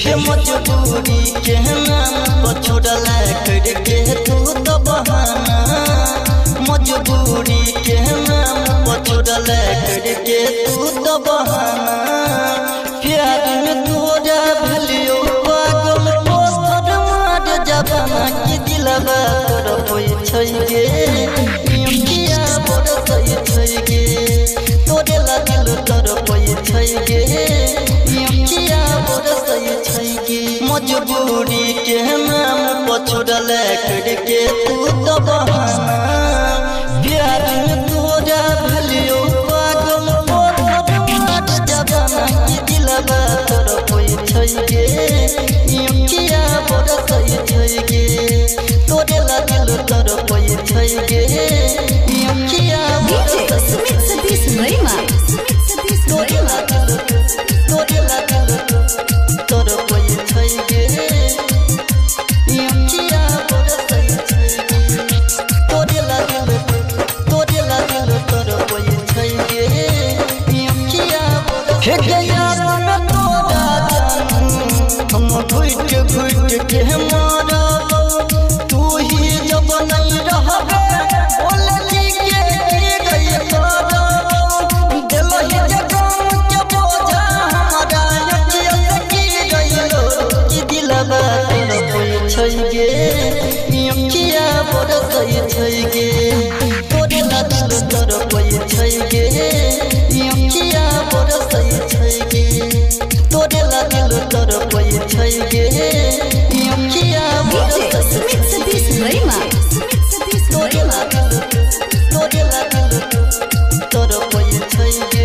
के मजबूरी के नाम छोड़ला करके तू तो बहाना मजबूरी के नाम छोड़ला करके तू तो बहाना प्यार में तोरा भलियो पागल पोस्टर मार जबाना की दिलवा तोर होई छै गे नियमिया बड़ सही छै गे तोरे लागल तोर होई छै गे नियमिया बड़ सही छै गे मजबूरी के नाम छोड़ला करके तू तो बहाना प्यार में तोरा भलियो पागल पोस्टर मार जबाना की दिलवा तोर होई छै गे नियमिया बड़ सही छै गे तोरे लागल तोर होई छै गे नियमिया DJ Sumit Satish Rema. तोरे लागल तोर होई छै गे नियमिया बड़ सही छै गे तोरे लागल तोर होई छै गे नियमिया बड़ हे गया में तोरा हम घुट घुट के मारब तू ही जब नहीं रहबे बोलली के गई करब दिलही जगम के बोझा हमारा अखिया से की गइलो कि दिलवा तोर होई छै गे नियमिया बड़ सही छै गे तोरे लागल तोर होई छै गे नियमिया बड़ सही छै गे तोरे लागल तोर होई छै गे नियमिया बड़ DJ सही Sumit Satish Rema. तोरे लागल तोर होई छै गे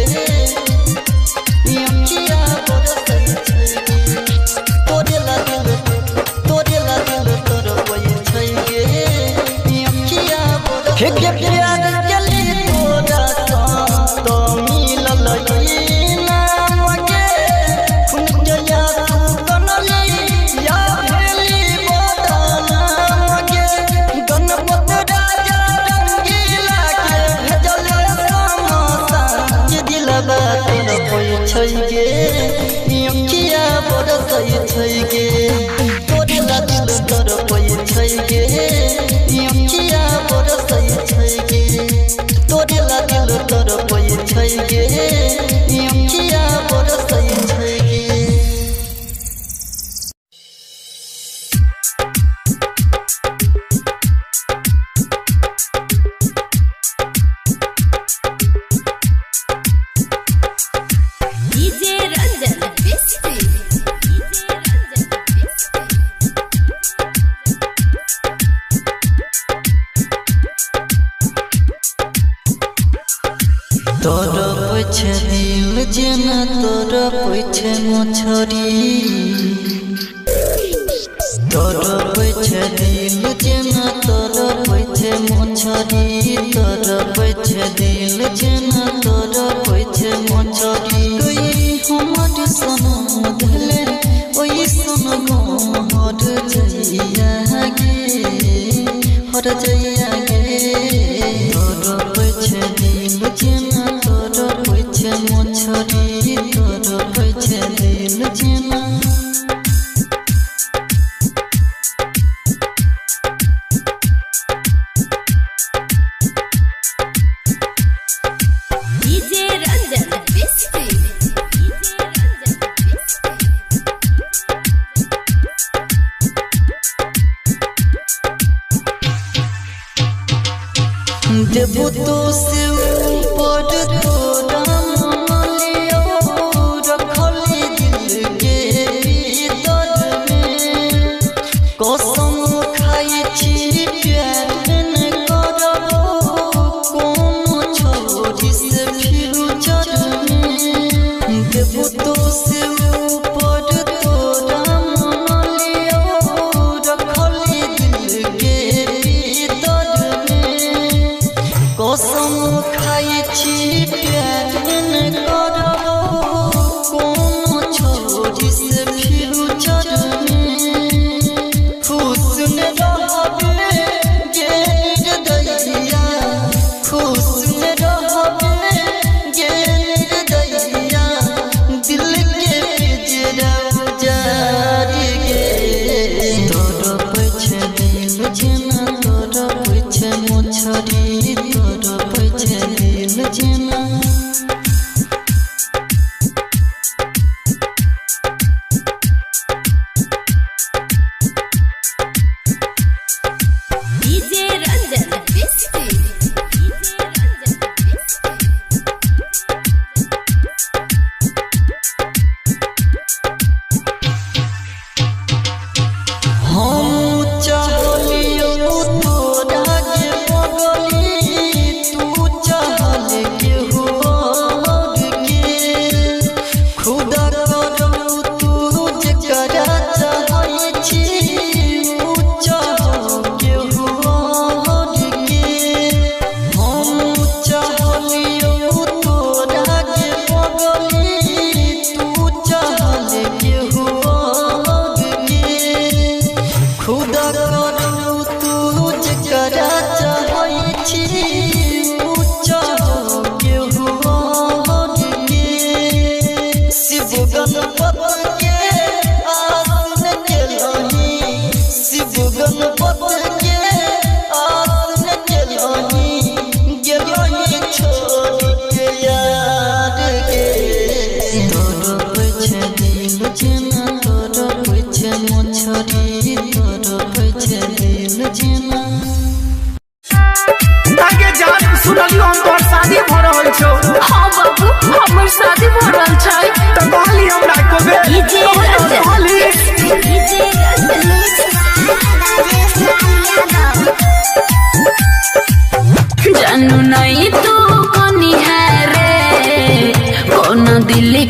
नियमिया बड़ सही छै गे तोरे लागल तोर होई छै गे नियमिया बड़ हे के प्यार के लिए तोरा तो मिलल ई नाम गे फुनकया तू कनली या भेली बदनाम गे गणपत राजा रंगीला के भेजल समासा के दिलवा तोर होई छै गे नियमिया बड़ सही छै गे तोरे लागल तोर होई छै गे नियमिया बड़ सही छै गे तोरे लागल तोर होई छै गे नियमिया बड़ सही छै गे DJ Ranjan Bisty. तोर पछे दिल जेना तोर पछे मछरी तोर पछे दिल जेना तोर पछे मछरी तोर पछे दिल जेना तोर पछे मछरी कोई हमर सनम धले ओई सन हर जइया गे तोर पछे दिल जेना तोर पछे मछरी तोर पछे दिल जेना DJ Ranjan Bisty. देबो तो से ऊपर तोरा मालियो रखली दिल के भीतर में कसम खाई छी प्यार न करबो कोनो छोरी से फ्यूचर में देबो तो से ऊपर तोरा मालियो रखली दिल के भीतर में कसम खाई छी प्यार न करबो कोनो छोरी से फ्यूचर में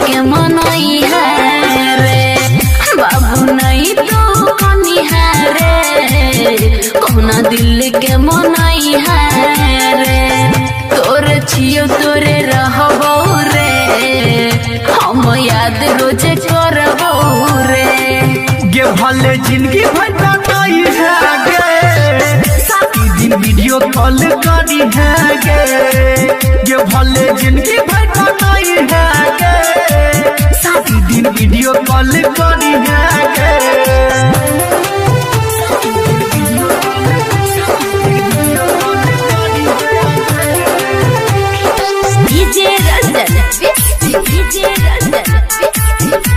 के मनई है रे बाबू नहीं तो कनी है रे कौना दिल के मनई है रे तोरे छियो तोरे रहबो रे हम याद रोज करबो रे गे भले जिंदगी भर नहीं है गे साथी दिन वीडियो कॉल करी है गे भले जिंदगी भर नहीं है गे साथी दिन वीडियो कॉल करी है गे डीजे रंजन डीजे रंजन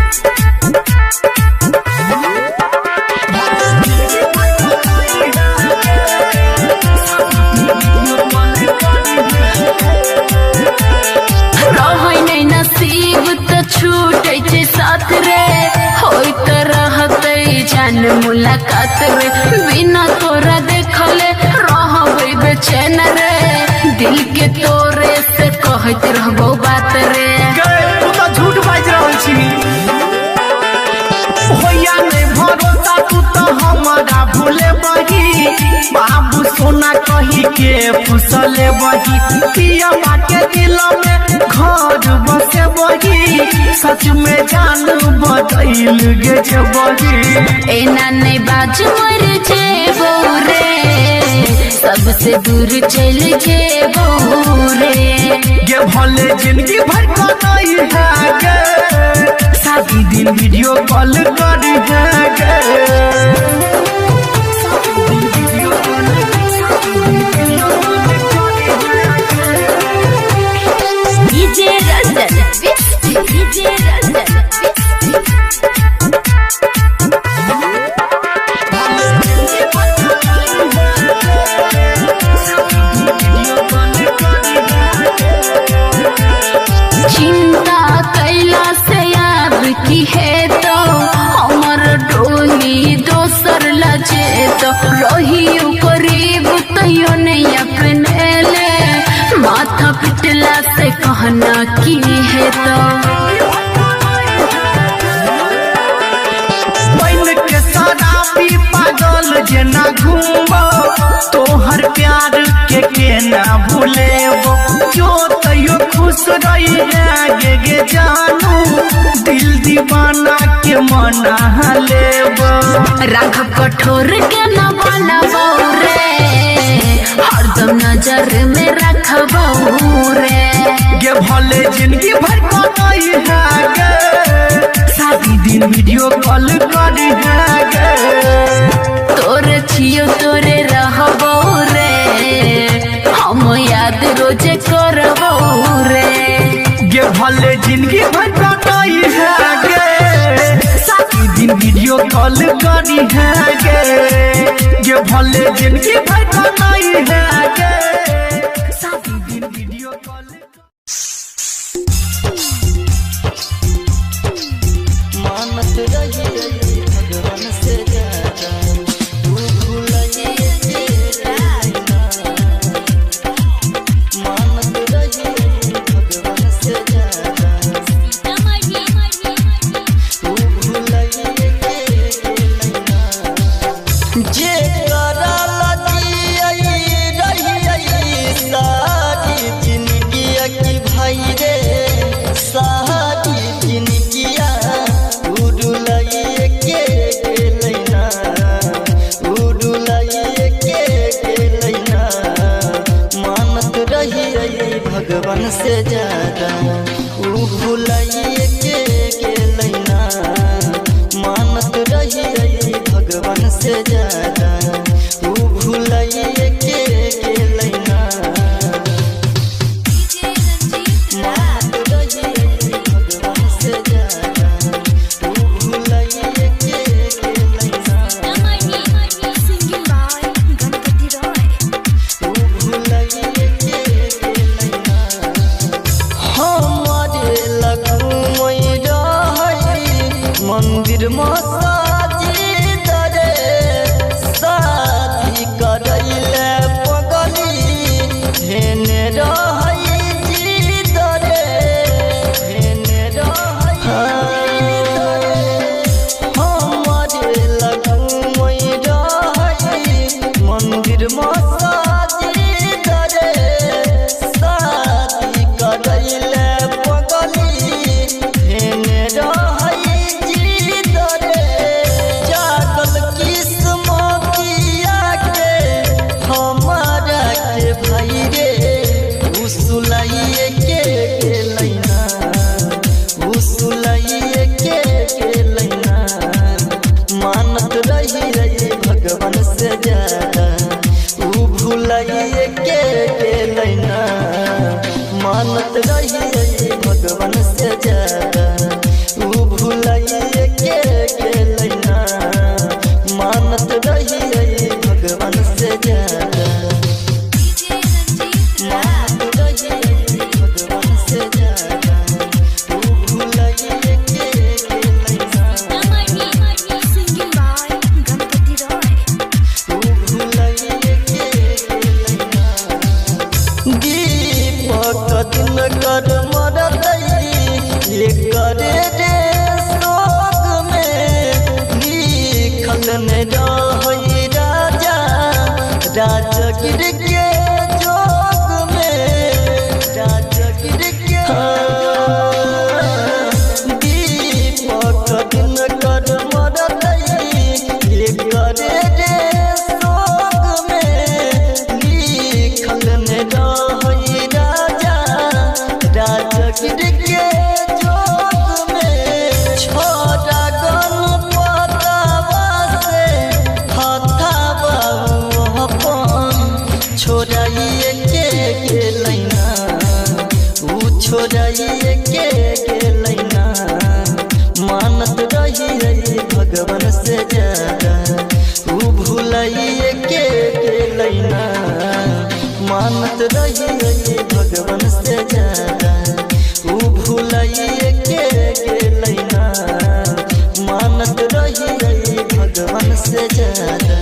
नसीब तो छूटे छे साथ रे होई तो रहते जान मुलाकात रे बिना तोरा देखले रहबे बेचैन रे दिल के तोरे से कहत रहबो बात रे तू तो झूठ बाज रहल छी होया नहीं भरोसा तू तो हमारा भूले बही बाबू सोना कही के फुसले बही पिया के दिल में घर बसे बही सच में जान बदल गे छे बही एना नहीं बाज मर जेबो रे सबसे दूर चल जेबो रे गे भले जिंदगी भर नहीं है गे शादी दिन वीडियो कॉल करी है गे डीजे रंजन डीजे रंजन चिंता कैला से याद की है तो हमर डोली दोसर लजे तो रहियो करीब तैयो नहीं अपने ले माथा पिटला से कहना की है तो मन के शराबी पागल जेना घूमबो तोहर प्यार के ना भूलेबो जो तैयो खुश रही है गे जानू दिल दीवाना के मना लेबो राघ कठोर के न बनबो रे हरदम नजर में रखबो रे गे भले जिंदगी भर नहीं है गे शादी दिन वीडियो कॉल करी है गे तोरे छियो तोरे रहबो रे हम याद रोज करबो रे गे भले जिंदगी भर नहीं है गे शादी दिन वीडियो कॉल करी है गे भले जिंदगी भर नहीं है गे शादी दिन वीडियो कॉल मानत रही भगवान से ज्यादा तू भूलिए मानत रही भगवान से ज्यादा तू भूलिए जे करा रही सारी जिंदगी की भाई रे सारी जिंदगिया उड़ुलाइए के लैना उड़ुलाइए के लैना मानत रही भगवान से ज्यादा उ भुलाइए के लैना मानत रही भगवान से ज्यादा उ भुलाइए के लैना मानत रही भगवान से ज्यादा उ भुलाइए के लैना उ भुलाइए के लैना हमारे लगुमई रही मंदिर मसाजिद रे मसाजी डरे शादी करैले पगली हेने रहै जी डरे जागल किस्मतिया के हमारा के भाई रे उसुलाइए के लैना उसुलाइए के लैना मानत रही रही भगवान से ज्यादा ऊ भुलाइए के लैना मानत रही रही भगवान से ज्यादा ऊ भुलाइए के लैना मानत रही रही भगवान से ज्यादा मानत रही रही भगवान से ज्यादा ऊ भुलाइए के लैना दीपक दिन कर मरतई ये करे रे शोक में लिखल ने रहई राजा राजगिर के जोग में राजगिर के दीपक दिन कर मरतई ये करे रे शोक में लिखल ने रहई राजा राजगिर के जोग में छोड़ा गणपतवा से हथावा अपन छोड़ाइए के लैना ऊ छोड़ाइए के लैना मानत रही रही भगवान से ज्यादा ऊ भुलाइए के लैना मानत रही रही भगवान से ज्यादा ऊ भुलाइए के लैना मानत रही रही भगवान से ज्यादा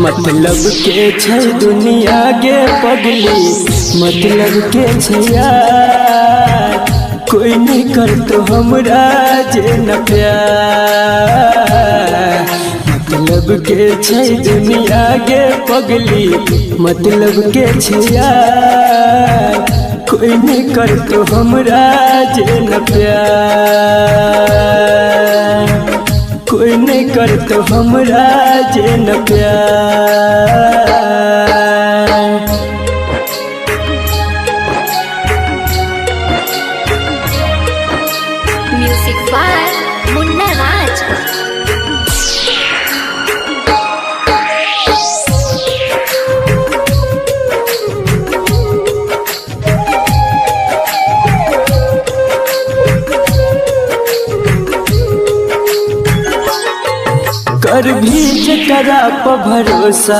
मतलब के छै दुनिया गे पगली मतलब के छै यार कोई नहीं करतो हमरा जे न प्यार मतलब के छै दुनिया गे पगली मतलब के छै यार कोई नहीं करतो हमरा जे न प्यार कोई नहीं करतो हमरा जे न प्यार म्यूजिक बाय मुन्ना राज। कर भी जकरा पर भरोसा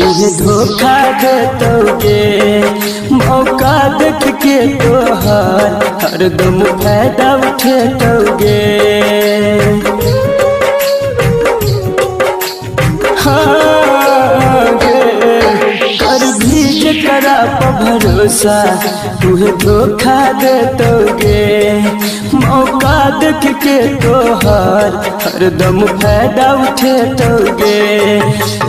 उन्हें धोखा देतोगे मौका देख के तोहार हरदम फायदा उठेतोगे हाँ कर भी जकरा पर भरोसा उन्हें धोखा देतोगे मौका देख के तोहार हरदम फायदा उठेतोगे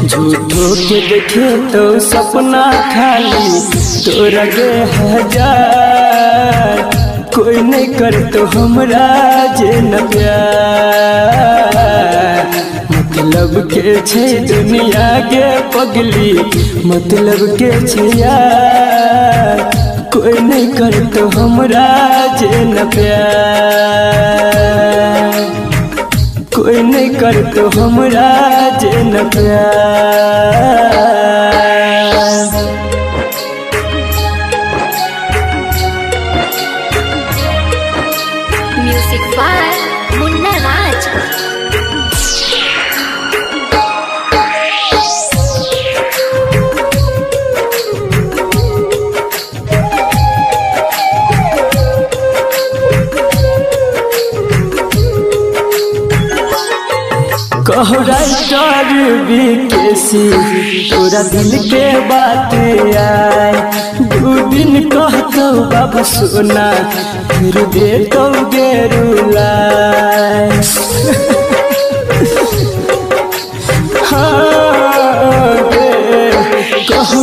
झूठो के देखे तो सपना खाली तोरा गे हजार कोई नहीं करतो हमरा जे न प्यार मतलब के छै दुनिया गे पगली मतलब के छै यार कोई नहीं करतो हमरा जे न प्यार कोई नहीं करतो हमरा जे न प्यार music by Munna Raj. Writer BKC तोरा दिल के बात आए 2 दिन कहतो बाबू सोना फिर दे तो गेरुलाए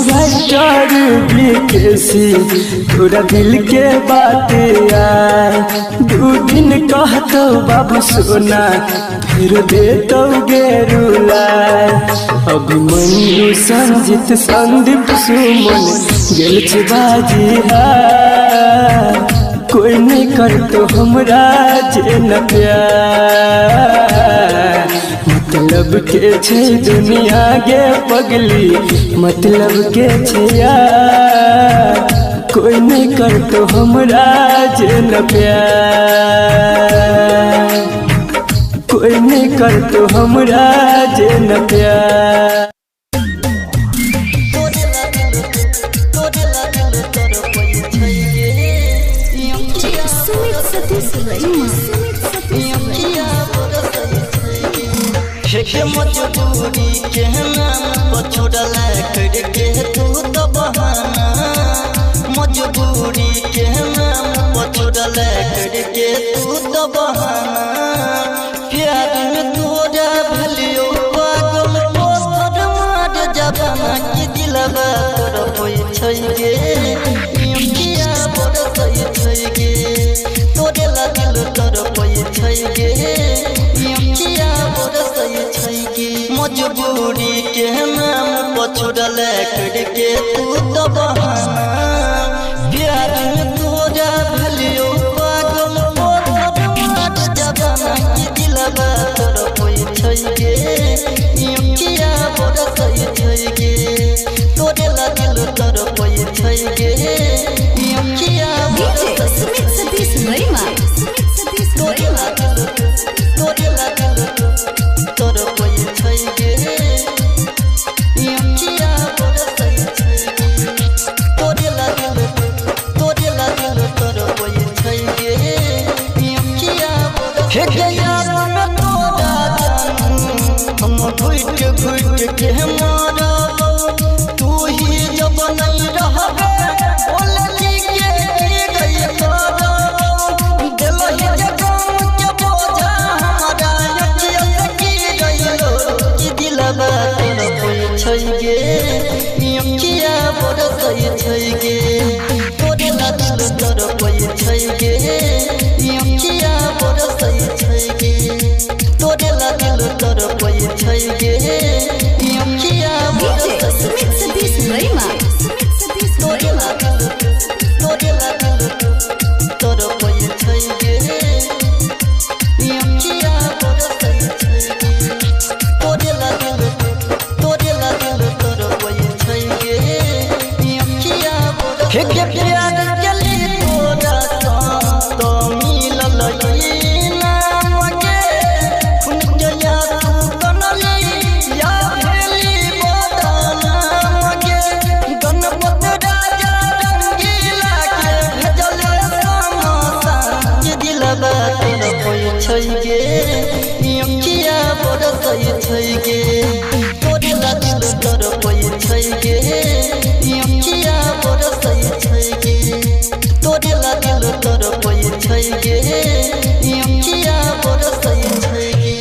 राइटर बीकेसी तोरा दिल के बात आए 2 दिन कहतो बाबू सोना फिर दे तो गेरुलाए अभिमन्यु संजित संदीप सुमन गेल छे बाजी कोई नहीं करतो हमरा जे न प्यार मतलब के छे दुनिया गे पगली मतलब के छे यार कोई नहीं करतो हमरा जे न प्यार कोई नहीं करतो हमरा जे न प्यार मजबूरी के नाम पर छोड़ला करके तू तो बहाना मजबूरी के नाम पर छोड़ला करके तू तो बहाना प्यार में तोरा भलियो पागल पोस्टर मार जबाना की दिलवा तोर होई छै गे किया बरसै छै गे तोरे ला दिल तोर होई छै गे किया बरसै छै गे मजबूरी के नाम पर छोड़ला करके तू तो बहाना प्यार में तोरा भलियो पागल पोस्टर मार जबाना की दिलवा तोर होई छै गे किया बरसै छै गे तोरे ला दिल तोर होई छै गे किया सुमित सतीश गरिमा तोरे ला दिल तोर होई छै गे किया बरसै छै गे तोरे ला दिल तोर होई छै गे किया बरसै हे यार में तोरा जान हम घुट के मारब तू ही जब नहीं रहबे बोलली के गई करब दिलहि जगम के बोझा हमरा अखिया से की रहिलो कि दिलवा तोर होई छै गे किया बरसै छै गे तोरे ला दिल तोर होई छै गे किया बरसै छै गे तोरे ला दिल तोर होई छै गे किया बरसै सुमित सतीश गरिमा तोरे ला दिल तोर होई छै गे किया बरसै छै गे तोरे ला दिल तोर होई छै गे किया बरसै हे प्यार के लिए तोरा तो मिलल नाम गे खुन जया तू कनली या भेली बदनाम गे गणपत राजा रंगीला के भेजल समोसा के दिलवा तोर होई छै गे किया बरसै छै गे तोरे ला दिल तोर होई छै गे किया बरसै छै गे तोरे ला दिल तोर होई छै गे किया बरसै छै गे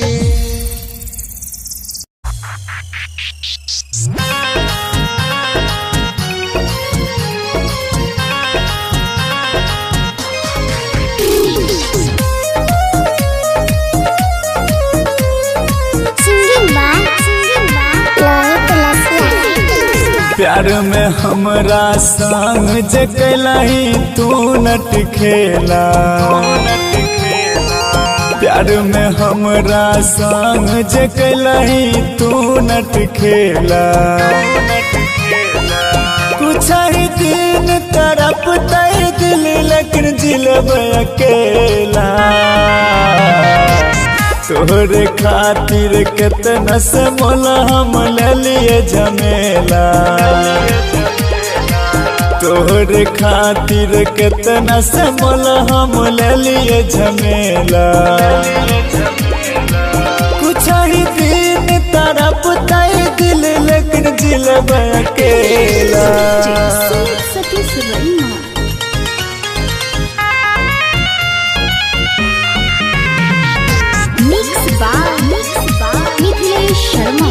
प्यार में हमरा संग जे कैलही तू नट खेला प्यार में हमरा संग जे कैलही तू नट खेला कुछ ही दिन तरफ तय दिल लेकिन जिलब अकेला तोहरे खातिर कितना से मोल हम ले लिए झमेला तोहरे खातिर कितना से मोल हम ले लिए झमेला कुछ ही दिन तड़पतई दिल लेकिन जिलब अकेला सतीश रैना मिक्स बाय मिथिलेश शर्मा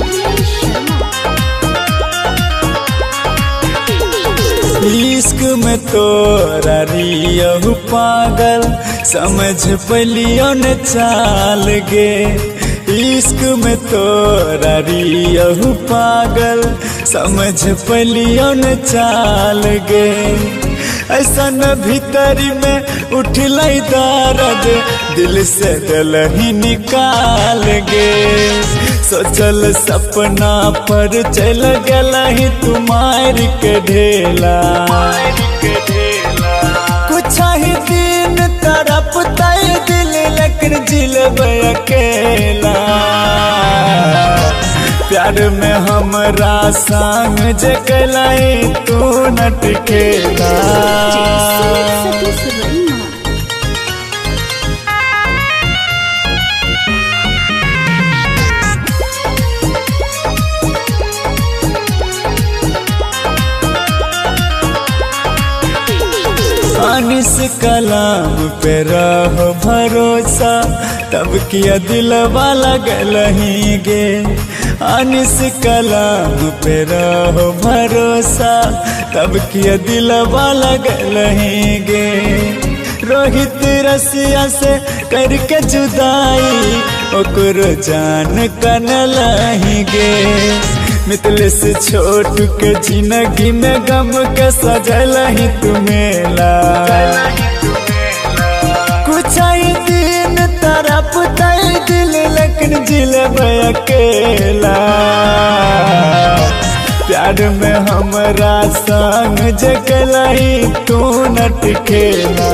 इश्क में तोरा रियहु पागल समझ पलियो न चाल गे इश्क में तोरा रियहु पागल समझ पलियो न चाल गे ऐसन भीतरी में उठलै दर्द दिल से दिल ही निकाल गे सोचल सपना पर चल गला ही तुम्हार के ढेला कुछ ही दिन तड़पतई दिल लेकिन जिलब अकेला प्यार में हमरा संग जे कलाई तू नट खेला सतीश रैना अनिस कलाम पे रहो भरोसा तब किया दिलवा लगल ही गे अनिस कलाम पे रहो भरोसा तब किया दिलवा लगल ही गे रोहित रसिया से करके जुदाई ओकरो जान कनल ही गे मिथिलेश छोट के जिंदगी में गम के सजल ही तुम्हेला कुछ ही दिन तड़पतई दिल लेकिन जिलब अकेला प्यार में हमरा संग जगला ही तू नट खेला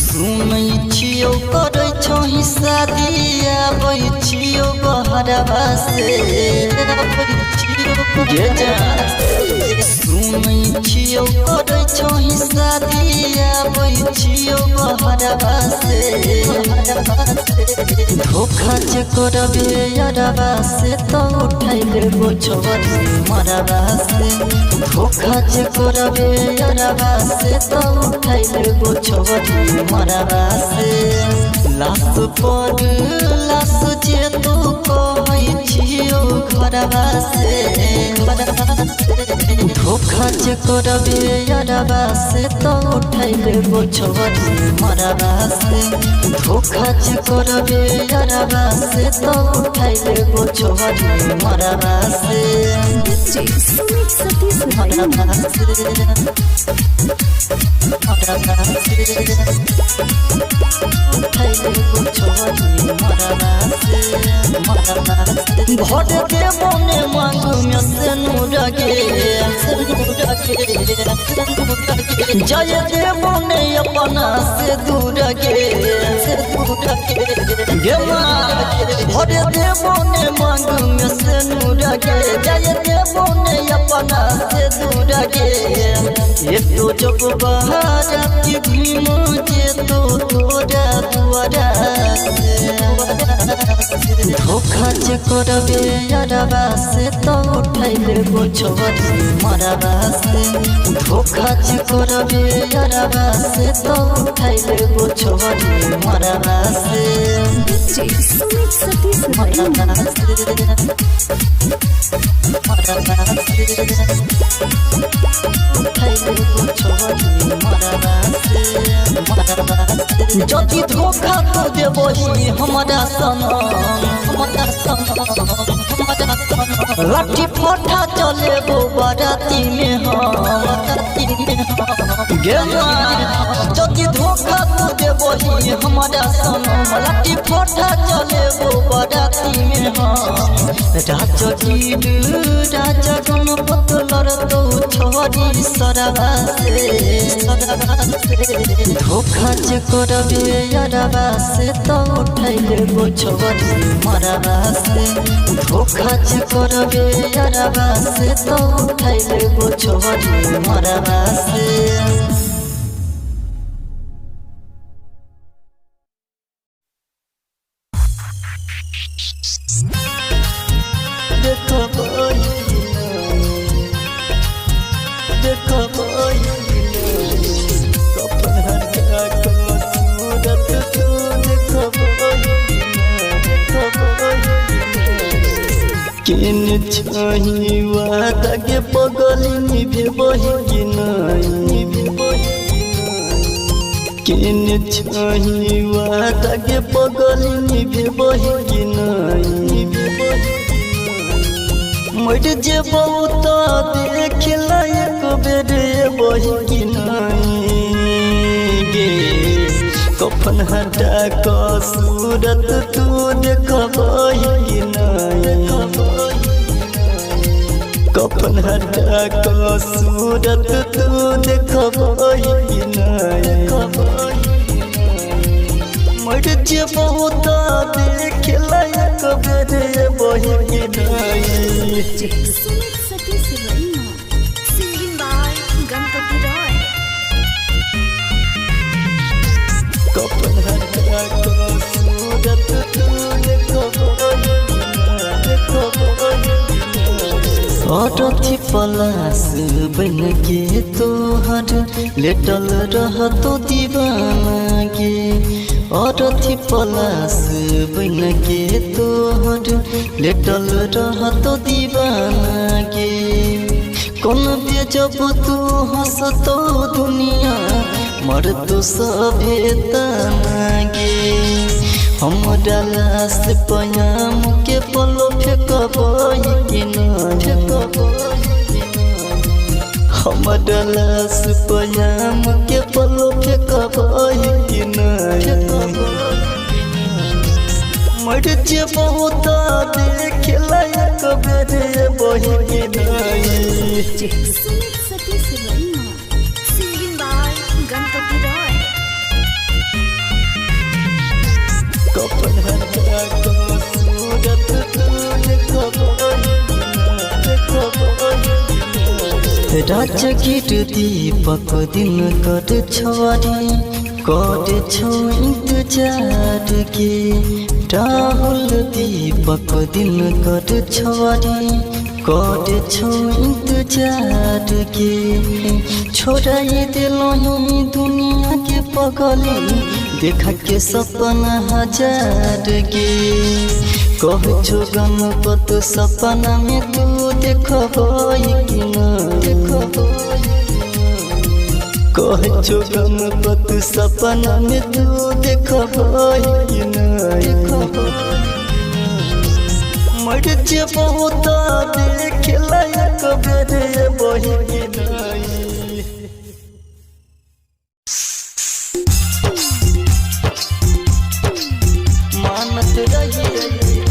सुनै छियौ करै छही शादी आबै छियौ बहरवा से सुनै छियौ करै छही शादी आबै छियौ बहरवा से धोखा जे करबे यारवा से तो उठाइ लेबो छोरी मरवा से धोखा जे करबे यारवा से तो उठाइ लेबो छोरी मरवा से लाश पर लाश जे तू कहै छियौ घरवा से धोखा जे करबे यारवा से तो उठाइ लेबो छोरी मरवा से धोखा जे करबे यारवा से तो उठाइ लेबो छोरी मरवा से सतीश मरवा से उठाइ लेबो छोरी मरवा से भोट देबो ने मांगू में से नूरगे जय देबो ने अपना से दूर गे भोट देबो ने मांगू में से नूरगे जय देबो ने अपना से दूर गे ये तो जब बाहर की भीम जे तो तोरा दुआरा धोखा जे करबे यारवा से तो उठाइ लेबो छोरी मरवा से धोखा जे करबे यारवा से तो उठाइ लेबो छोरी मरवा से मरवा से उठाइ लेबो छोरी मरवा से जदि धोखा तो देबही हमरा सनम लाठी फटा चलेबो बाराती में हम जदि धोखा धोखा तू दे वही हमारा सनम लट्टी फोटा चले वो बराती में हम राजा गीत राजा गणपत लड़तो छोरी सरवा से धोखा जे करबे यारवा से तो उठैले गो छोरी मरवा से धोखा जे करबे यारवा से तो उठैले गो छोरी मरवा से किन छही वादा के पगली निभे बही कि नहीं किन छही वादा के पगली निभे बही कि नहीं मर जे बहुत देख लायक बेरे बही कि नहीं गे कफन हटा का सूरत तू देखबही कि नहीं कफन हटा का सूरत तू देखबही कि नहीं मर जे बहुत देख लायक बेरे बही कि नहीं सतीश वर्मा सिंगिंग बाय गणपति रॉय कफन हटा का सूरत तू देखबही अरथी पलास बन के तोहर लेटल रहतो दीवाना गे अरथी पलास बन के तोहर लेटल रहतो दीवाना गे कौन बेजब तू हंसतो दुनिया मर तो सभे तना गे हमरा लाश पयाम के पलो फेंकबही कि नहीं हमरा लाश पयाम के पलो फेंकबही कि नहीं मर जे बहुत देख लायक बेरे बही कि नहीं सतीश वर्मा सिंगिंग बाय गणपति रॉय कफन हटा का सूरत तू देखबही राजा गीत दीपक दिन कर छोरी कर छो इंतजार के राहुल दीपक दिन कर छोरी कर छो इंतजार के छोड़ाई दिलही दुनिया के पगली देखा के सपना हजार गे कह छो गणपत सपना में तू देखबही कि नहीं कह छो गणपत सपना में तू देखबही कि नहीं मर जे बहुत देख लायक बेरे बही कि नहीं मानत रही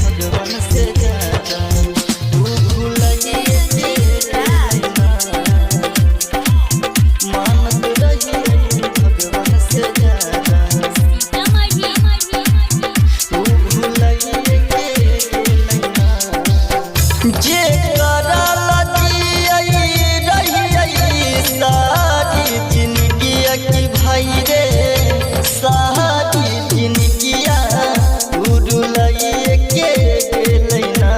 भगवान से ज्यादा तू भूलिए मानत रही भगवान से ज्यादा तू भूलिए जे कराला जियई रही सारी जिंदगी की भाई रे सारी जिंदगी उड़ुलाइए के लैना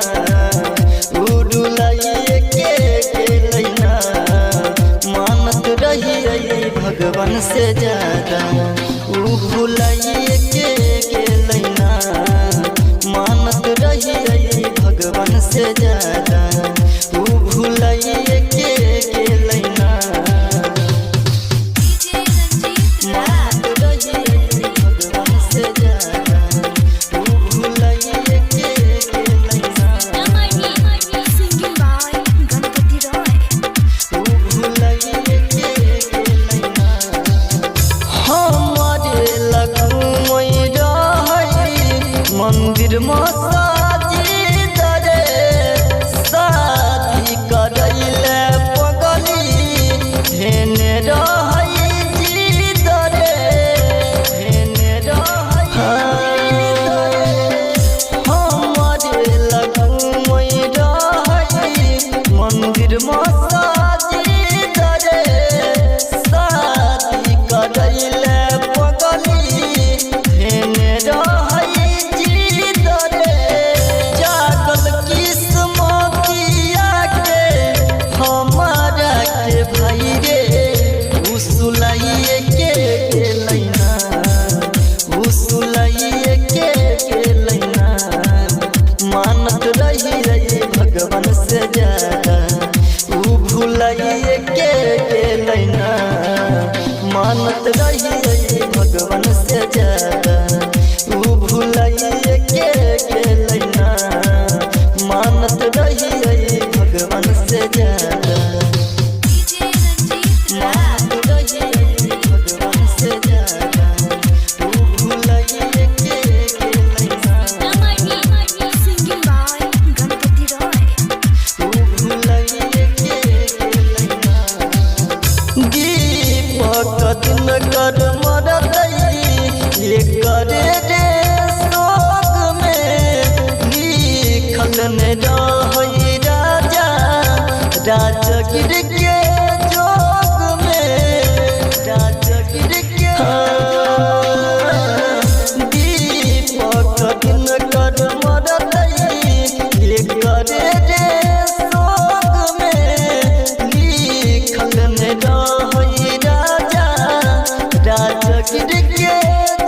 उड़ुलाइए के लैना मानत रही भगवान से ज्यादा भूलाइए के लैना मानत रही भगवान से ज्यादा भूलाइए के लैना मानत रही भगवान से ज्यादा भूलाइए के लैना सिंगिंग बाय गणपति रॉय भूलाइए के लैना मंदिर मसाजी दरे शादी करैले पगली हेने रहै जी दरे हेने रहै हमारे लगुमै रहै मंदिर मसाजी दरे शादी करैले पगली हेने रहै जी दरे जागल किस्मतिया के हमारा के भाई रे उसुलाइए के लैना उसुलाइए के लैना मानत रही रे भगवान से ज्यादा ऊ भुलाइए के लैना मानत रही रे भगवान से ज्यादा ऊ भुलाइए के लैना मानत रही रे भगवान से ज्यादा मानत रही रे भगवान से ज्यादा ऊ भुलाइए के लैना Singing by Ganpati Roy. ऊ भुलाइए के लैना दीपक दिन कर मरदै ये करे रे सोग में लिखल ने रहै राजा राजगिर के जोग में राजगिर के दीपक दिन कर मरदै ये करे रे सोग में लिखल ने रहै राजा राजगिर के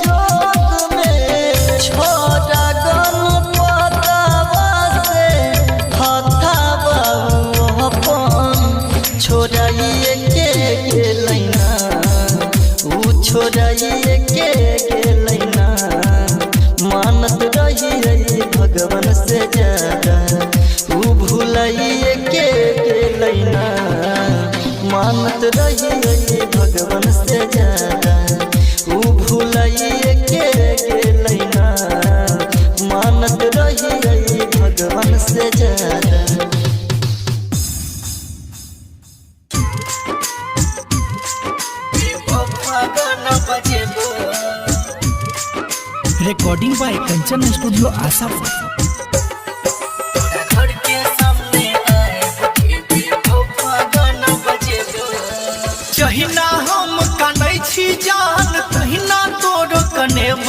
जोग में छोड़ा गणपतवा से हथवा अपन छोड़ाइए के लैना ऊ छोड़ाइए के लैना मानत रही रे भगवान से ज्यादा ऊ भुलाइए के लैना मानत रही रे भगवान से ज्यादा ऊ भुलाइए के लैना मानत रही रे भगवान से ज्यादा रिकॉर्डिंग बाय कंचन स्टूडियो आसापुर। घर के सामने आए जहिना हम कानै छी जान तहिना तोर कनेब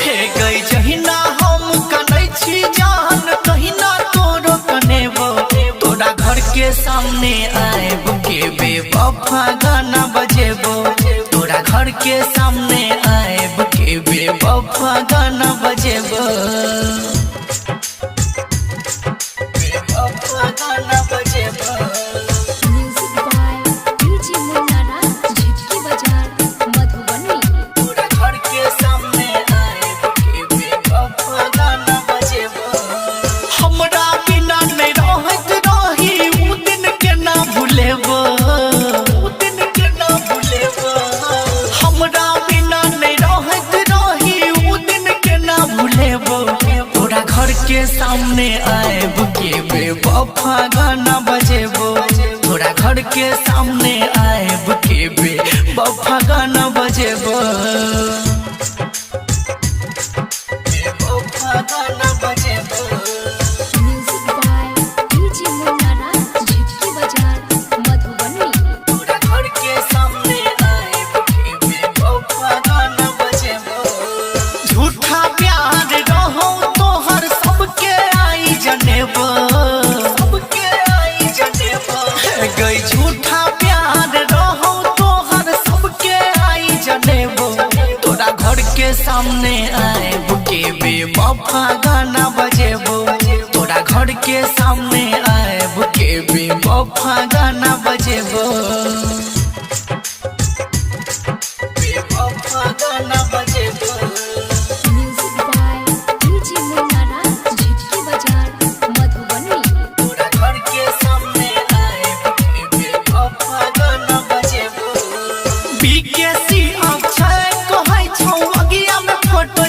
हे गई जहिना हम कानै छी जान तहिना तोर कनेब तोरा घर के सामने आएब के बेवफा गाना बजेबो तोरा घर के सामने आएब के बेवफा गाना बजेबो बेवफा गाना बजेबो Music by DJ Munana, Jhitki Bazaar, Madhubani. पूरा घर के सामने आएब के बेवफा गाना बजेबो हमरा बिना नहीं रहत रही उ दिन के ना भूलेबो उ दिन के ना भूलेबो हमरा बिना नहीं रहत रही उ दिन के ना भूलेबो पूरा घर के सामने आएब के बेवफा गाना बजेबो पूरा घर के सामने आएब के बेवफा गाना बजेबो बेवफा गाना बजेबो Music by DJ Munana, Jhitki Bazaar, Madhubani. पूरा घर के सामने आएब के बेवफा गाना बजेबो झूठा प्यार रहो तोहर सबके आई जनेबो सबके आई जनेबो गई झूठा प्यार रहो तोहर सबके आई जनेबो तोरा घर के सामने आएब के बेवफा गाना बजेबो तोरा घर के सामने आएब के बेवफा गाना बजेबो बेवफा गाना बजेबो Music by DJ Munana, Jhitki Bazaar, Madhubani. पूरा घर के सामने आएब के बेवफा गाना बजेबो बीकेसी अक्षय कहै छौ अगिया में फोटो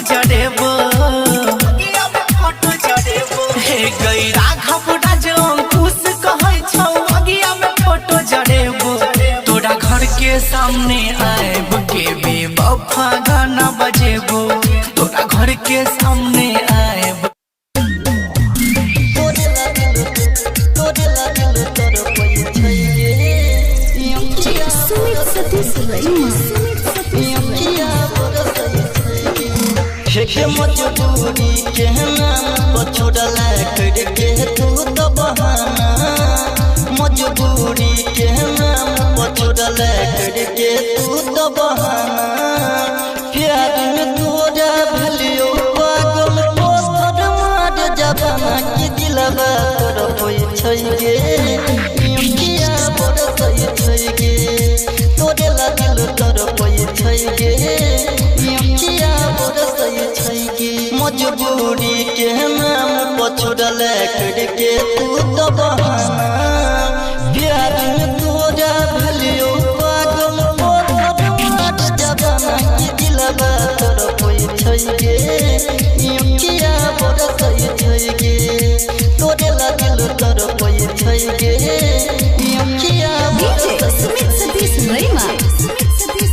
के सामने आएब के बेवफा गाना बजेबो तोरा घर के सामने आएब तोरे लागल तोर कोई छै गे यमकिया सुमित सतीश रैमा यमकिया बरसै छै हे मजबूरी के नाम पर छोड़ला करके तू तो बहाना मजबूरी के नाम पर छोड़ला करके तू तो बहाना प्यार में तोरा भलियो पागल पोस्टर मार जबाना की दिलवा तोर होई छै गे यमकिया बरसै छै गे तोरे लागल तोर होई छै गे यमकिया बरसै छै गे मजबूरी के नाम पर छोड़ला करके तू तो बहाना प्यार में तोरा भलियो पागल पोस्टर मार जबाना की दिलवा तोर होई छै गे यमकिया बरसै छै गे तोरे लागल तोर होई छै गे यमकिया डीजे सुमित सतीश रैमा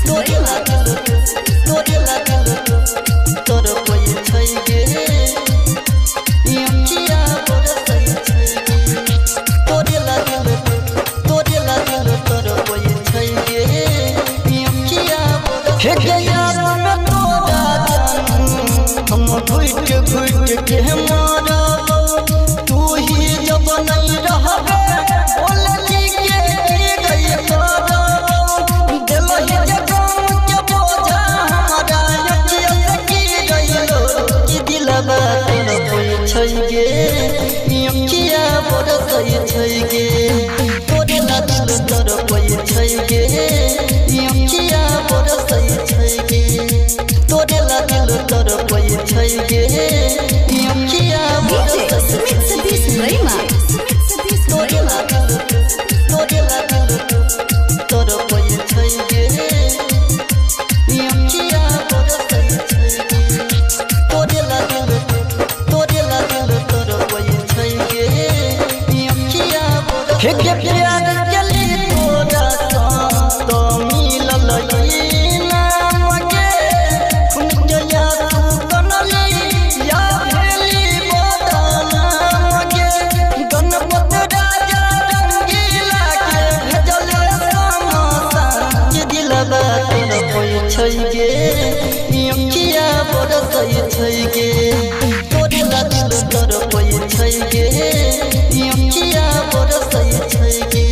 तोरे लागल तोर होई छै गे यमकिया बरसै छै गे तोरे लागल तोर होई छै गे यमकिया बरसै हे गया मन तोरा जान हम घुट के मारब तू ही जब नहीं रहबे बोलली के गई करब दिलहि जे गाम के बोझा हमरा यकिया से की गइलो कि दिलवा तोर होई छै गे यमकिया बरसै छै गे तोरे लागल तोर होई छै गे यमकिया बरसै छै गे तोरे लागल तोर होई छै गे यमकिया डीजे बरसै सुमित सतीश रैमा तोरे लागल तोर होई छै गे यमकिया बरसै छै गे तोरे लागल तोर होई छै गे यमकिया बरसै हे प्यार चली तोरा तो मिलल नाम गे खुंजया तू बनली या भेली बदनाम गे गणपत राजा रंगीला के भेजल समासा के दिलवा तोर होई छै गे यमकिया बरसै छै गे तोरे लागल तोर होई छै गे यमकिया बरसै छै गे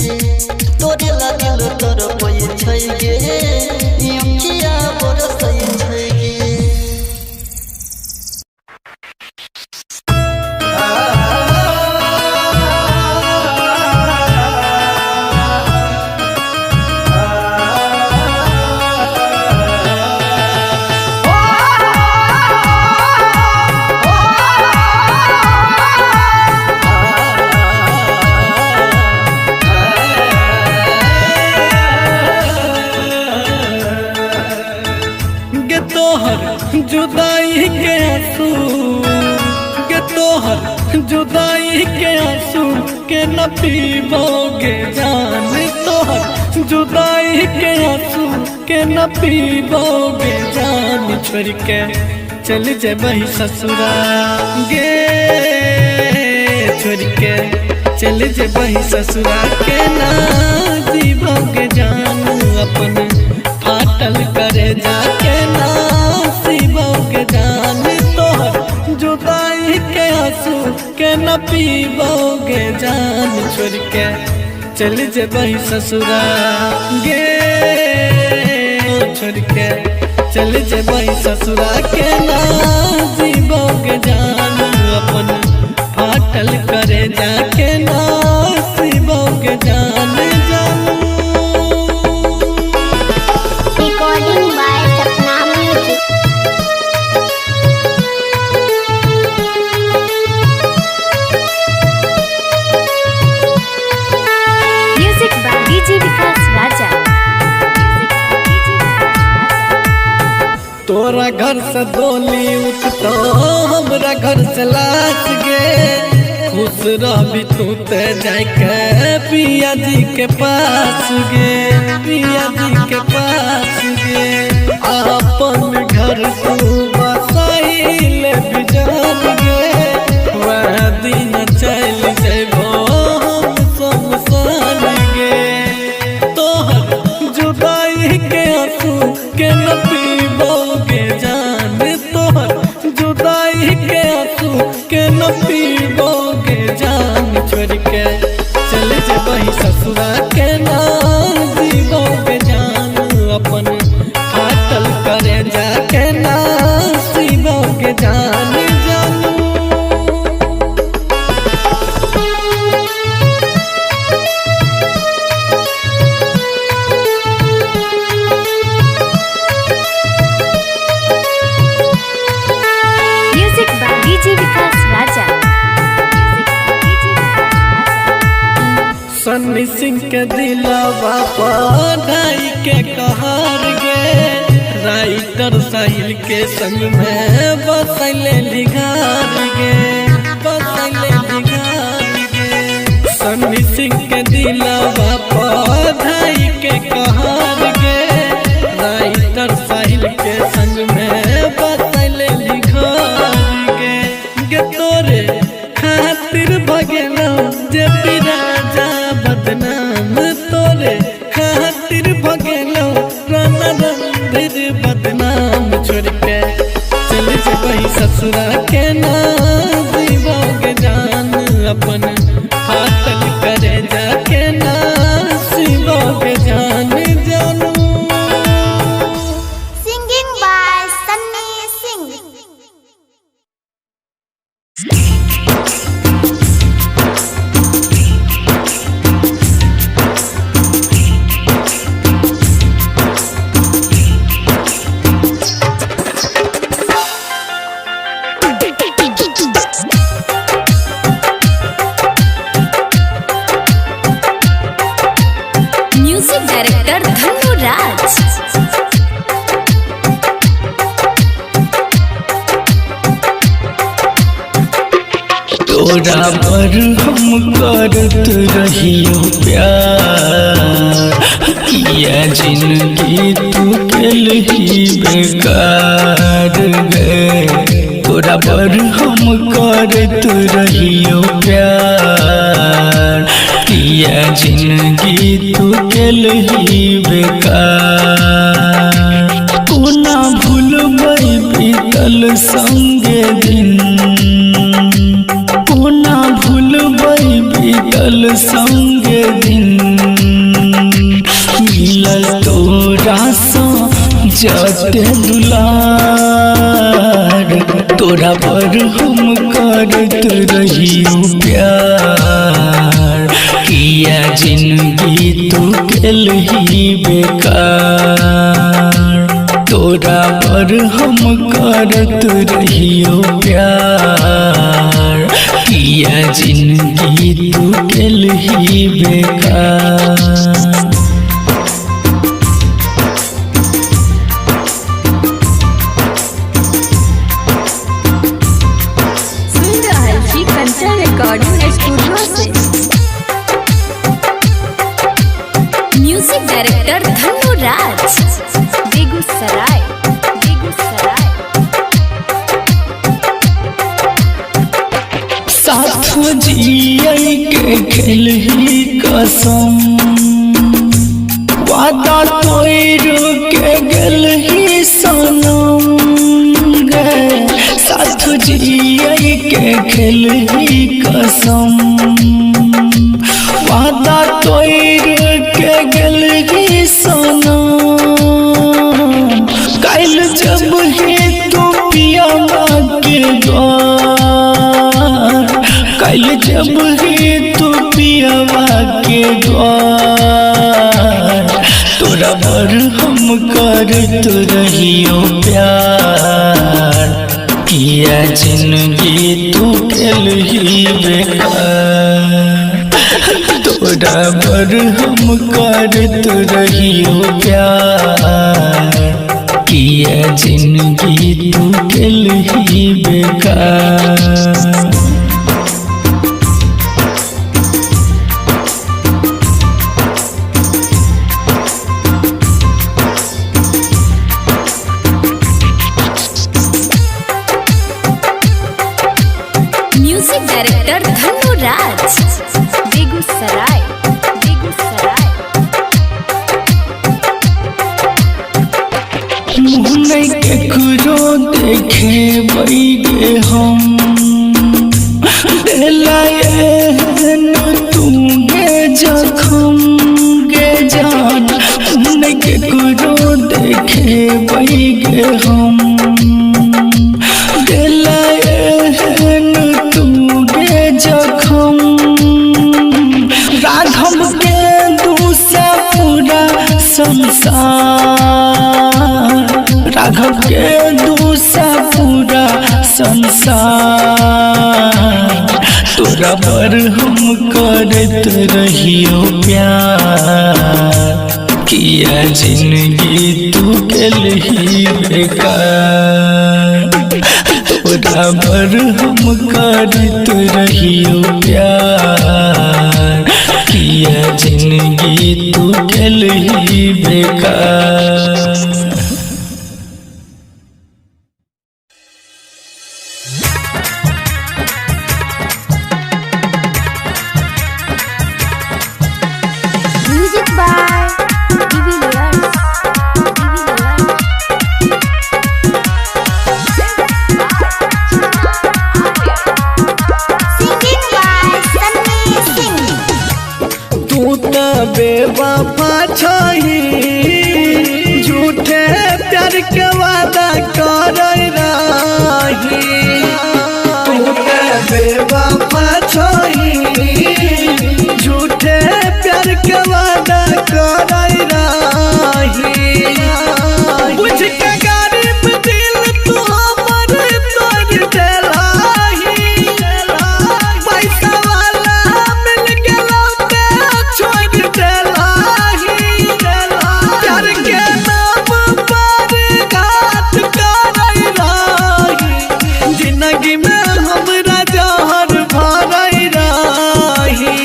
तोरे लागल तोर होई छै गे यमकिया बरसै छै गे गे तोहर जुदाई के आंसू गे तोहर जुदाई के आंसू के न पीबोगे जान तोहर जुदाई के आंसू के न पीबोगे जान छोड़ के चल जेबही ससुरा गे छोड़ के चल जेबही ससुरा के ना जीबोगे जान अपन फाटल करे जाके ना सीबोगे जान तोहर जुदाई के आंसू के न पीबोगे जान छोड़ के चल जेबही ससुरा गे छोड़ के चल जेबही ससुरा के ना जीबोगे जान अपन फाटल करे जाके ना सीबोगे जान Recording by Sapna Music. Music by DJ Vikas Raja तोरा घर से डोली उठतो हमरा घर से लाश गे खुश रही तू ते जाके पिया जी के पास गे, पिया जी के पास गे। अपन घर तू बसाइले बिजान गे, वह दिन चल जेबो हम शमशान गे। तोहर जुदाई के आंसू के न पीबोगे जान, तोहर जुदाई के आंसू के न पीबोगे जान। छोड़ के चले जेबही ससुरा के ना जीबोगे जान, अपन फाटल करे जाके ना सीबोगे जान जानू। म्यूजिक बाय डीजे विकास राजा। सन्नी सिंह के दिलवा पढ़ाई के कहर गे, राइटर साहिल के संग में बसैले लिघार गे, बसैले लिघार गे। सन्नी सिंह के दिलवा पढ़ाई के कहर गे, राइटर साहिल के संग में बसैले लिघार गे। गे तोरे खातिर भगेलो जे राजा बदनाम, तोरे खातिर भगेलो राना रणधीर बदनाम। छोड़ के चल जेबही ससुरा के ना जीबोगे जान, अपन फाटल करे जाके ना सीबोगे जान जानू। Singing by Sunny Singh. Music director धनु राज। तोरा पर हम करत रहियो प्यार, किया जिंदगी तू केल ही बेकार गे। तोरा पर हम करत रहियो प्यार, किया जिंदगी तू केल ही बेकार। कोना भूलबै बीतल संगे दिन, कोना भूलबै बीतल संगे दिन। मिलल तोरा सँ जते दुलार, तोरा पर हम करत रहियो प्यार, किया जिंदगी तू केल ही बेकार। तोरा पर हम करत रहियो प्यार, किया जिंदगी तू केल ही बेकार। सुन रहल छी कंचन रिकॉर्डिंग स्टूडियो से। म्यूजिक डायरेक्टर धनु राज। बेगूसराय, बेगूसराय। साथ जियै के खेल ही कसम, वादा तोड़ के गेल ही सनम गे। साथ जियै के खेल ही कसम, वादा तोड़ के गेल ही सनम। काल जब ही तू पिया के द्वार, काल जब ही तू पिया के द्वार। तोरा पर हम करत रहियो प्यार, किया जिंदगी तू केल ही बेकार। तोरा पर हम करत रहियो प्यार, किया जिंदगी तू केल ही बेकार। डायरेक्टर धनु राज, बेगूसराय बेगूसराय। मुहने के करो देखे बैगे हम लाए तुमगे जखम गे जान। मुहने के करो देखे बैगे हम तुमगे जखम। राघव के दूसरा पूरा संसार, राघव के दूसरा पूरा संसार। तोरा पर हम करत रहियो प्यार, किया जिंदगी तू गेलही बेकार। तोरा पर हम करत रहियो प्यार, किया जिंदगी तू गेलही बेकार। Music by singing by Sunny Singh. तू त बेवफा छही, झूठे प्यार के वादा करई रही। तू त बेवफा छही, झूठे प्यार के वादा करई रही। बुझ के गरीब दिल तू हमर तोड़ देलही। पैसा वाला मिल गेलौ ते छोड़ देलही। प्यार के नाम पर घात करई रही। जिंदगी में हमरा जहर भरई रही।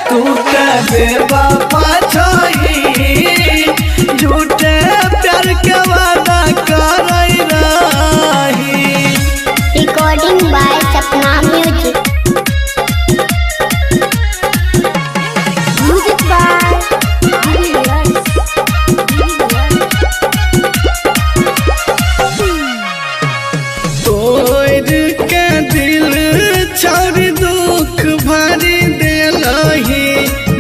तू त बेवफा छही, झूठे प्यार के वादा करई रही। Recording by Sapna music. Music by तोड़ के दिल छोड़ दुख भरी देलही।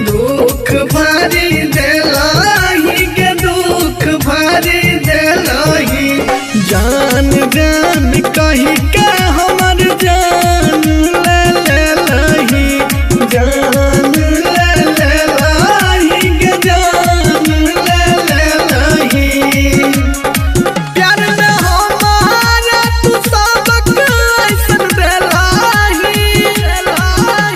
दुख भरी देलही के दुख भरी देलही। जान जान कही के हमर जान ले लेलही। जान ले लेलही के जान ले लेलही। प्यार में हमारा तू सबक ऐसन देलही।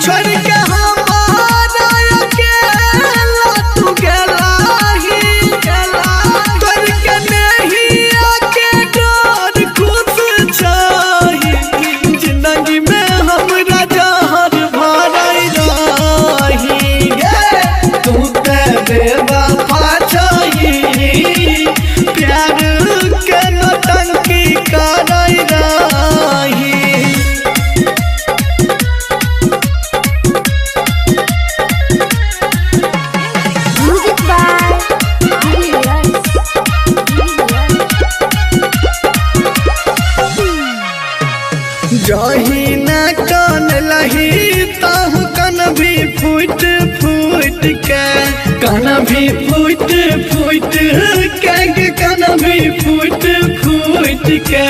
छोड़ के हमारा अकेला तू गेलही। तोड़ के नहीं आके डोर खुश छही। जिंदगी में हमरा जहर भरई रही। तू त बेवफा छही, प्यार के नौटंकी करई रही। म्यूजिक बाय जही न कान लही ताहू कन भी फूट फूट के। कन भी फूट फूट के कन भी फूट फूट के।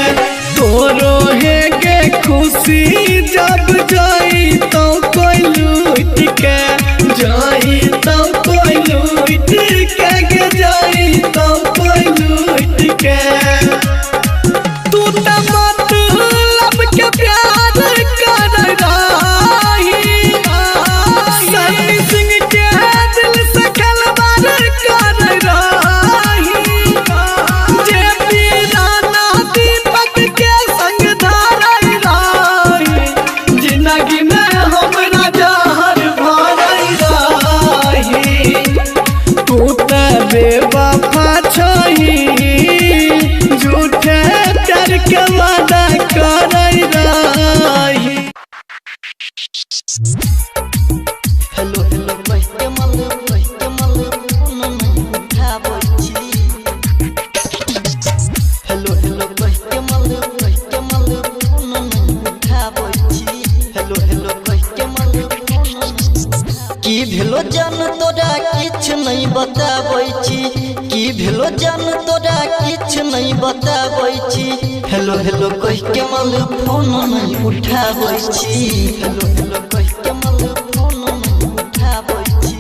तोरो है के खुशी जब जाई तो कोई लूट के। जाई तो कोई लूट के जाई तो कोई लूट के। तू त मतलब के प्यार करई रही। सन्नी सिंह के दिल से खिलवाड़ करई रही। जे पीराना दीपक के संग धरई रही। जिंदगी में हमरा जहर भरई रही। तू त बेवफा छही, झूठे प्यार के वादा करई रही। बताबै छी की भेलो जान तोरा किछ नहीं बताबै छी हेलो हेलो कह के मल फोन नहीं उठाबै छी हेलो हेलो कह के मल फोन नहीं उठाबै छी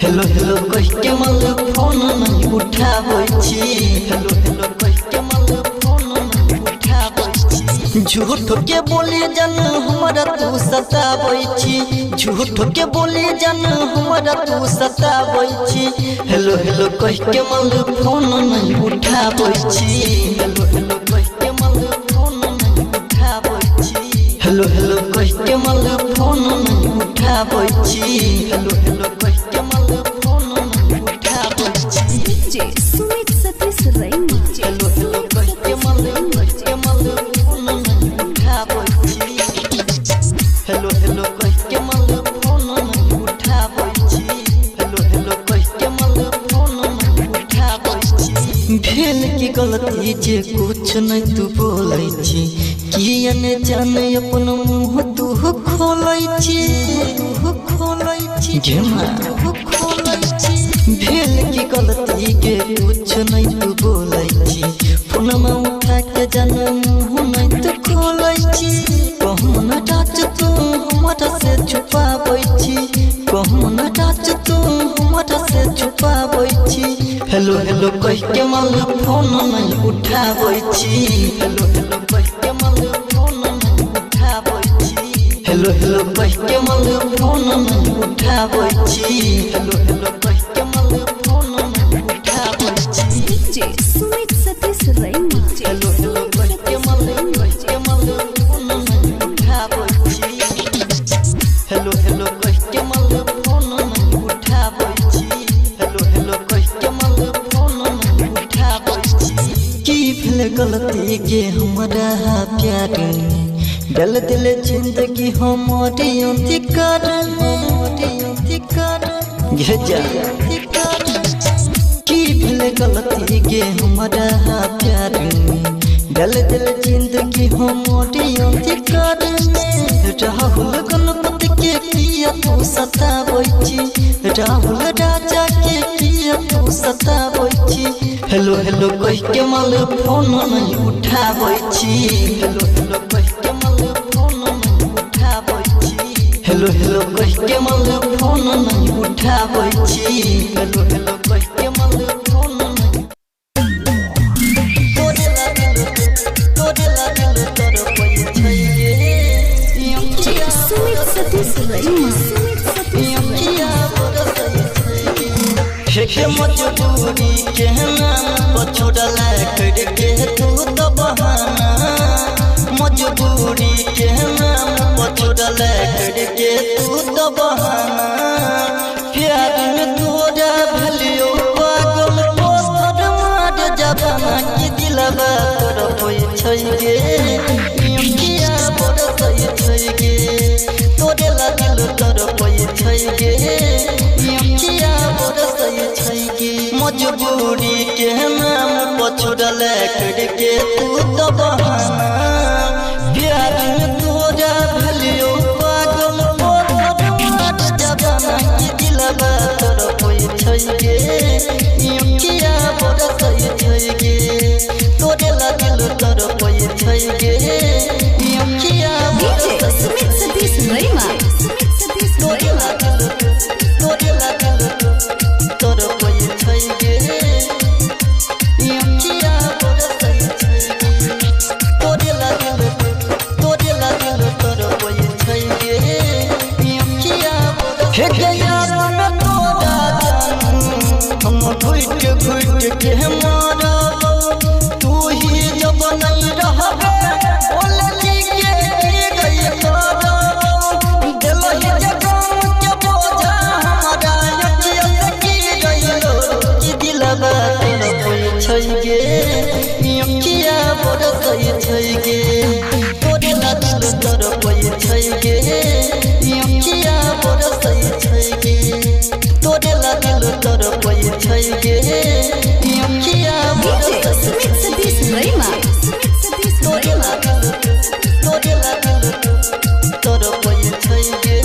हेलो हेलो कह के मल फोन नहीं उठाबै छी हेलो हेलो कह के मल फोन नहीं उठाबै छी झूठ के बोले जान हमरा तू सताबै छी झूठ के बोले जान हमरा तू सताबै छी हेलो हेलो कह के मल फोन नहीं उठाबै छी हेलो हेलो कह के मल फोन नहीं उठाबै छी हेलो हेलो कह के मल फोन नहीं उठाबै छी हेलो हेलो कह के मल फोन नहीं उठाबै छी डीजे सुमित सतीश रैना हेलो हेलो कह के मल फोन नहीं उठाबै छी हेलो हेलो कह के मल फोन नहीं उठाबै छी हेलो हेलो कह के मल फोन नहीं उठाबै छी भेल की गलती जे कुछ नहीं तू बोलै छी किया ने जाने अपन मुंह तू खोलै छी घेमा खोलै छी भेल की गलती के कुछ नहीं तू बोलै छी फोन में उठा के जाने मुंह नहीं तू खोलै छी कहूँ न टाच तू हमरा से छुपाबै छी कहूँ न टाच तू हमरा से छुपाबै छी हेलो हेलो कह के मल फोन नहीं उठाबै छी हेलो हेलो कह के मल फोन नहीं उठाबै छी हेलो हेलो कह के मल फोन नहीं उठाबै छी हेलो हेलो कह के मल फोन नहीं उठाबै छी डीजे सुमित सतीश रैना हेलो हेलो कह के मल फोन नहीं उठाबै छी हेलो हेलो कह के मल फोन नहीं उठाबै छी हेलो हेलो कह के मल फोन नहीं उठाबै छी की भेल गलती के हमरा प्यार डल दिल जिंदगी हमारे अधिकार की भेल गलती के हमरा प्यार डल दिल जिंदगी हमारे अधिकार राहुल गणपति के किया तू सताबै छी राहुल राजा के किया तू सताबै छी हेलो हेलो कह के मल फोन नहीं उठाबै छी हेलो हेलो कह के मल फोन नहीं उठाबै छी हेलो हेलो कह के मल फोन नहीं उठाबै छी हेलो हेलो कह के मल फोन नहीं तोरे लागिल तोर कोई छै गे सुमित सतीश रैना के मजबूरी के नाम पर छोड़ला करके तू तो बहाना मजबूरी के नाम पर छोड़ला करके तू तो बहाना प्यार में तोरा भलियो पागल पोस्टर मार जबाना की दिलवा तोर कोई छै गे किया बरसै छै गे तोरे लागिल तोर कोई छै गे किया बरसै छै गे मजबूरी के नाम पर छोड़ला करके तू तो बहाना प्यार में तोरा भलियो पागल पोस्टर मार जबाना की दिलवा तोर कोई छै गे किया बरसै छै गे तोरे लागिल तोर कोई छै गे किया डीजे सुमित सतीश रैना तोरे लागिल तोर कोई छै गे किया बरसै छै गे तोरे लागिल तोर कोई छै गे किया बरसै हे यार न तोरा हम घुट के मारब तू ही जब नहीं रहबे बोलली के गई करब दिलहि जगम के बोझा हमरा अखिया से की गइलो कि दिलवा तोर कोई छै गे किया बरसै छै गे तोरे लागिल तोर कोई छै गे किया बरसै छै गे तोरे लागिल तोर कोई छै गे किया डीजे सुमित सतीश रैना तोरे लागिल तोर कोई छै गे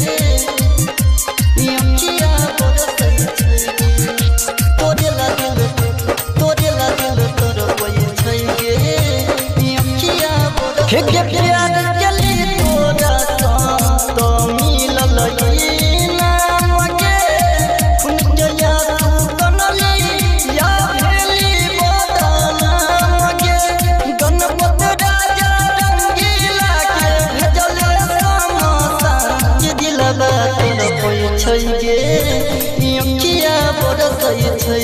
किया बरसै छै गे हे के प्यार चली तोरा तो मिलल ई नाम के खून के तू कनली या भेली बदनाम के गणपत राजा रंगीला के भेजल समसा के दिलबा तोर कोई छै गे अखिया बरसै छै